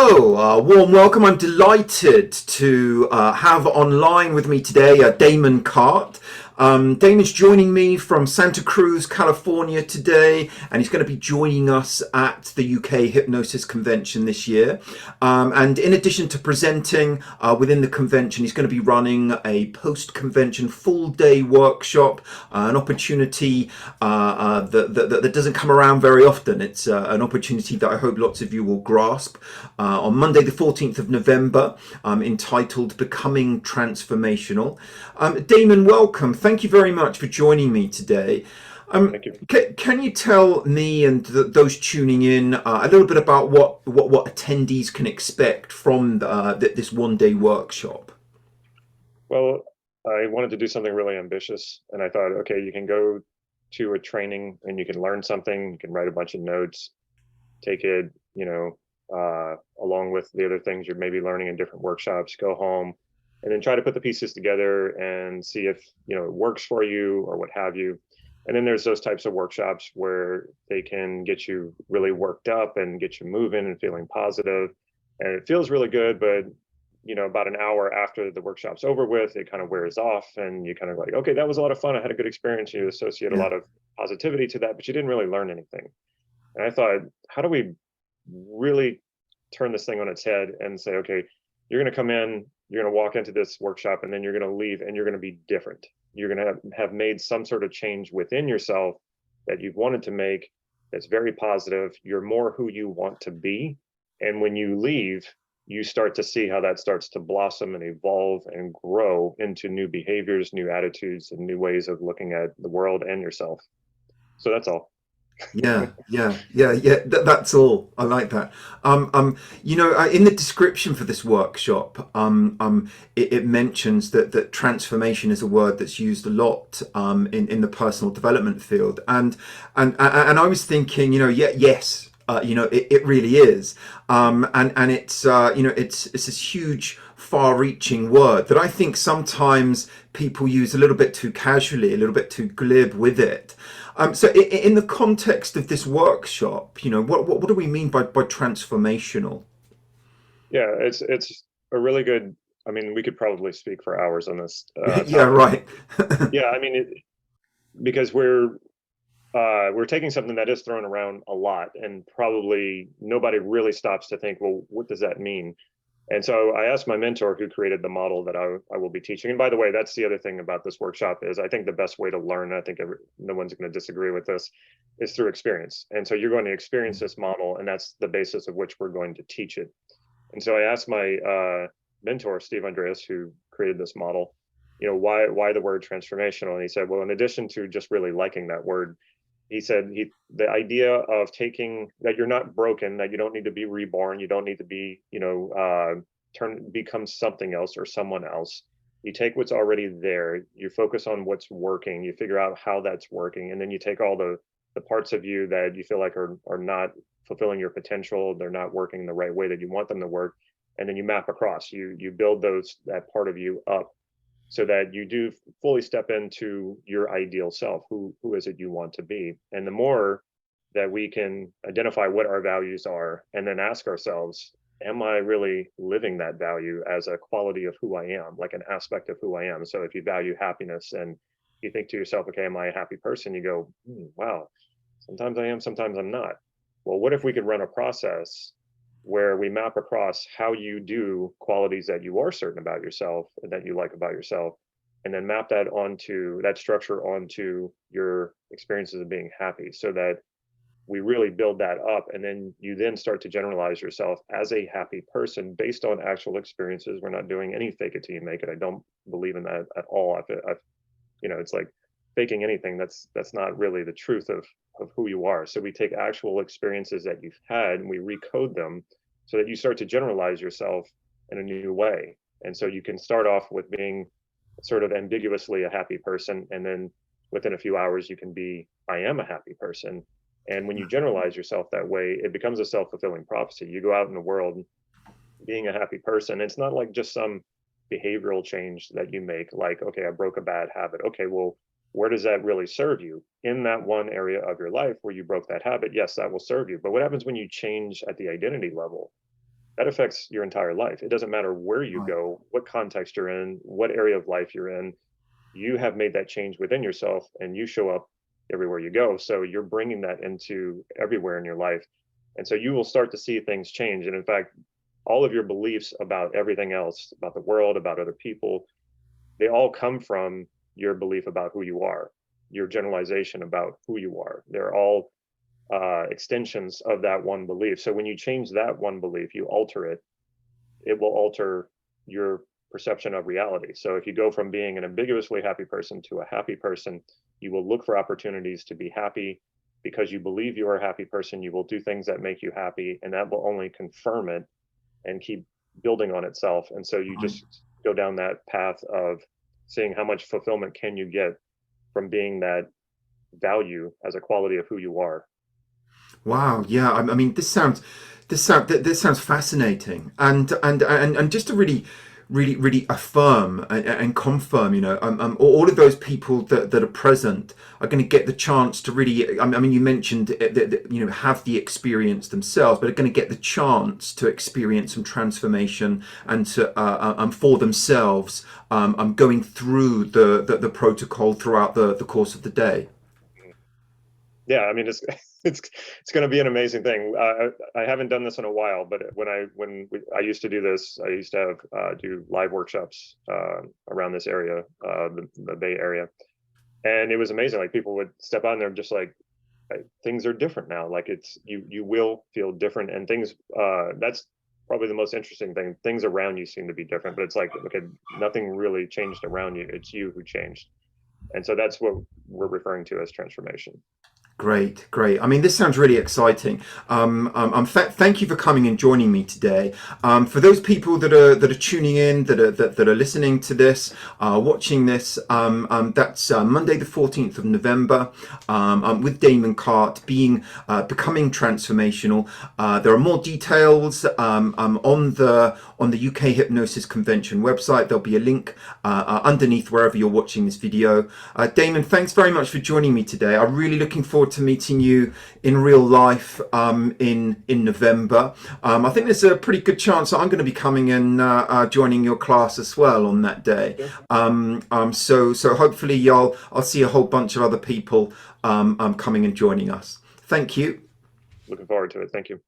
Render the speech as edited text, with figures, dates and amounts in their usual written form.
Hello, warm welcome. I'm delighted to have online with me today Damon Cart. Damon's joining me from Santa Cruz, California today, and he's going to be joining us at the UK Hypnosis Convention this year. And in addition to presenting within the convention, he's going to be running a post-convention full-day workshop, an opportunity that doesn't come around very often. It's an opportunity that I hope lots of you will grasp. On Monday, the 14th of November, entitled Becoming Transformational. Damon, welcome. Thank you very much for joining me today. Thank you. Can you tell me and those tuning in a little bit about what attendees can expect from this one-day workshop? Well, I wanted to do something really ambitious, and I thought, okay, you can go to a training and you can learn something, you can write a bunch of notes, take it, along with the other things you're maybe learning in different workshops, go home, and then try to put the pieces together and see if, it works for you or what have you. And then there's those types of workshops where they can get you really worked up and get you moving and feeling positive. And it feels really good, but about an hour after the workshop's over with, it kind of wears off and you kind of like, okay, that was a lot of fun. I had a good experience. You associate a Yeah. lot of positivity to that, but you didn't really learn anything. And I thought, how do we really turn this thing on its head and say, okay, you're going to come in, you're going to walk into this workshop, and then you're going to leave and you're going to be different. You're going to have made some sort of change within yourself that you've wanted to make that's very positive. You're more who you want to be. And when you leave, you start to see how that starts to blossom and evolve and grow into new behaviors, new attitudes, and new ways of looking at the world and yourself. So that's all. Yeah. That's all. I like that. In the description for this workshop, it mentions that transformation is a word that's used a lot in the personal development field, and I was thinking, yes. It really is, and it's this huge, far-reaching word that I think sometimes people use a little bit too casually, a little bit too glib with it. So, in the context of this workshop, what do we mean by transformational? Yeah, it's a really good. I mean, we could probably speak for hours on this Yeah, topic. right. Yeah, I mean, because we're taking something that is thrown around a lot, and probably nobody really stops to think, well, what does that mean? And so I asked my mentor who created the model that I will be teaching. And by the way, that's the other thing about this workshop is I think the best way to learn, I think no one's going to disagree with this, is through experience. And so you're going to experience this model, and that's the basis of which we're going to teach it. And so I asked my mentor, Steve Andreas, who created this model, why the word transformational? And he said, well, in addition to just really liking that word, he said the idea of taking that you're not broken, that you don't need to be reborn, you don't need to be become something else or someone else. You take what's already there, you focus on what's working, you figure out how that's working, and then you take all the parts of you that you feel like are not fulfilling your potential, they're not working the right way that you want them to work, and then you map across, you build that part of you up so that you do fully step into your ideal self. Who is it you want to be? And the more that we can identify what our values are and then ask ourselves, am I really living that value as a quality of who I am, like an aspect of who I am? So if you value happiness and you think to yourself, okay, am I a happy person? You go, wow, sometimes I am, sometimes I'm not. Well, what if we could run a process where we map across how you do qualities that you are certain about yourself and that you like about yourself, and then map that structure onto your experiences of being happy, so that we really build that up, and then you then start to generalize yourself as a happy person based on actual experiences. We're not doing any fake it till you make it. I don't believe in that at all. It's like faking anything. That's not really the truth of who you are. So we take actual experiences that you've had and we recode them so that you start to generalize yourself in a new way. And so you can start off with being sort of ambiguously a happy person, and then within a few hours you can be, I am a happy person. And when you generalize yourself that way, it becomes a self-fulfilling prophecy. You go out in the world being a happy person. It's not like just some behavioral change that you make, like, okay, I broke a bad habit. Okay, well, where does that really serve you? In that one area of your life where you broke that habit, yes, that will serve you. But what happens when you change at the identity level? that affects your entire life. It doesn't matter where you Right. go, what context you're in, what area of life you're in. You have made that change within yourself, and you show up everywhere you go. So you're bringing that into everywhere in your life. And so you will start to see things change. And in fact, all of your beliefs about everything else, about the world, about other people, they all come from your belief about who you are, your generalization about who you are. They're all extensions of that one belief. So when you change that one belief, you alter it, it will alter your perception of reality. So if you go from being an ambiguously happy person to a happy person, you will look for opportunities to be happy because you believe you're a happy person. You will do things that make you happy, and that will only confirm it and keep building on itself. And so you Right. just go down that path of seeing how much fulfillment can you get from being that value as a quality of who you are. Wow. Yeah. I mean, this sounds fascinating, and just to really affirm and confirm, all of those people that are present are going to get the chance to really. I mean, you mentioned that have the experience themselves, but are going to get the chance to experience some transformation and to for themselves, going through the protocol throughout the course of the day. Yeah, I mean, it's it's going to be an amazing thing. I haven't done this in a while, but I used to do this, I used to have do live workshops around this area, the Bay Area, and it was amazing. Like people would step on there, just like things are different now. Like it's you will feel different, and things. That's probably the most interesting thing. Things around you seem to be different, but it's like okay, nothing really changed around you. It's you who changed, and so that's what we're referring to as transformation. Great, great. I mean, this sounds really exciting. Thank you for coming and joining me today. For those people that are tuning in, that are listening to this, watching this, that's Monday the 14th of November, with Damon Cart becoming transformational. There are more details on the UK Hypnosis Convention website. There'll be a link underneath wherever you're watching this video. Damon, thanks very much for joining me today. I'm really looking forward to meeting you in real life in November. I think there's a pretty good chance that I'm going to be coming and joining your class as well on that day. Sure. So hopefully I'll see a whole bunch of other people coming and joining us. Thank you. Looking forward to it. Thank you.